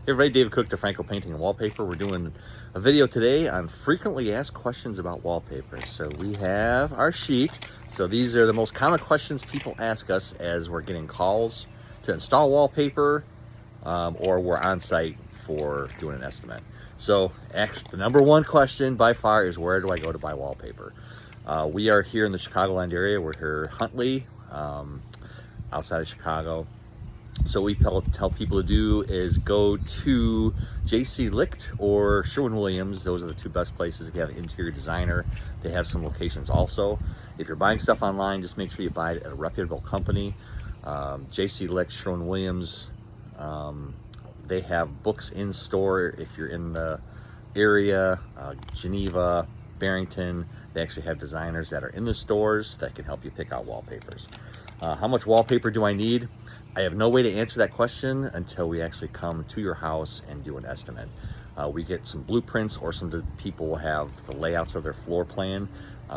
Hey everybody, David Cook, D'Franco Painting and Wallpaper. We're doing a video today on frequently asked questions about wallpaper. So we have our sheet. So these are the most common questions people ask us as we're getting calls to install wallpaper or we're on site for doing an estimate. So actually, the number one question by far is, where do I go to buy wallpaper? We are here in the Chicagoland area. We're here Huntley, outside of Chicago. So we tell people to do is go to J.C. Licht or Sherwin-Williams. Those are the two best places if you have an interior designer. They have some locations also. If you're buying stuff online, just make sure you buy it at a reputable company. J.C. Licht, Sherwin-Williams, they have books in store if you're in the area. Geneva, Barrington, they actually have designers that are in the stores that can help you pick out wallpapers. How much wallpaper do I need? I have no way to answer that question until we actually come to your house and do an estimate. We get some blueprints, or some people will have the layouts of their floor plan.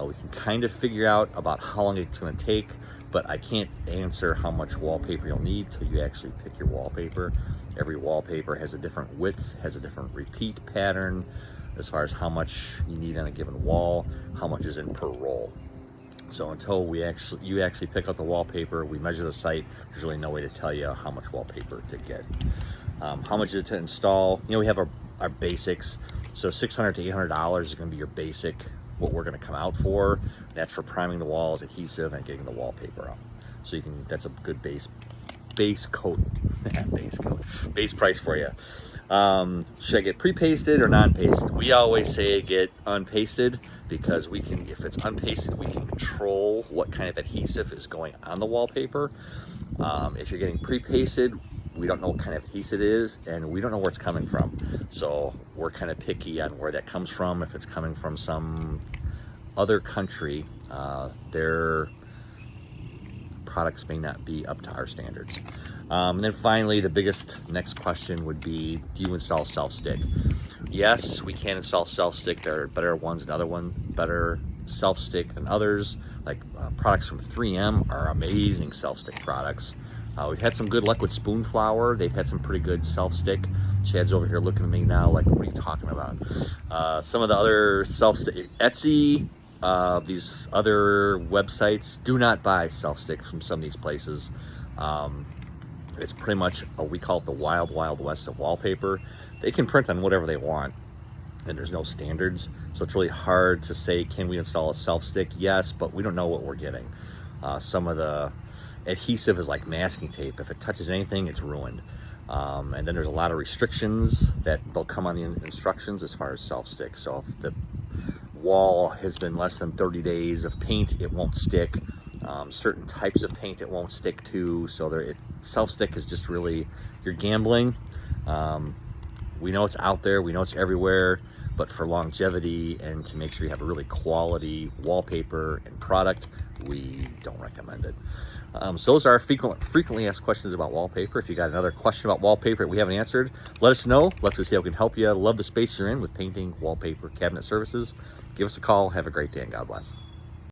We can kind of figure out about how long it's going to take, but I can't answer how much wallpaper you'll need till you actually pick your wallpaper. Every wallpaper has a different width, has a different repeat pattern as far as how much you need on a given wall, how much is in per roll. So until you actually pick out the wallpaper, we measure the site, there's really no way to tell you how much wallpaper to get. How much is it to install? You know, we have our basics. So $600 to $800 is going to be your basic, what we're going to come out for. That's for priming the walls, adhesive, and getting the wallpaper up. So you can, that's a good base coat, base price for you. Should I get pre-pasted or non-pasted? We always say get unpasted, because we can, if it's unpasted, we can control what kind of adhesive is going on the wallpaper. If you're getting pre-pasted, we don't know what kind of adhesive it is, and we don't know where it's coming from. So we're kind of picky on where that comes from. If it's coming from some other country, their products may not be up to our standards. And then finally, the biggest next question would be, do you install self-stick? Yes, we can install self-stick. There are better ones and better self-stick than others. Like products from 3M are amazing self-stick products. We've had some good luck with Spoon Flower. They've had some pretty good self-stick. Chad's over here looking at me now like, what are you talking about? Some of the other self-stick, Etsy, these other websites, do not buy self-stick from some of these places. It's pretty much, we call it the wild, wild west of wallpaper. They can print on whatever they want, and there's no standards. So it's really hard to say, can we install a self-stick? Yes, but we don't know what we're getting. Some of the adhesive is like masking tape. If it touches anything, it's ruined. And then there's a lot of restrictions that they'll come on the instructions as far as self-stick. So if the wall has been less than 30 days of paint, it won't stick. Certain types of paint it won't stick to. So self-stick is just really, you're gambling. We know it's out there, we know it's everywhere, but for longevity and to make sure you have a really quality wallpaper and product, we don't recommend it. So those are frequently asked questions about wallpaper. If you got another question about wallpaper that we haven't answered, let us know. Let's see how we can help you. Love the space you're in with painting, wallpaper, cabinet services. Give us a call. Have a great day, and God bless.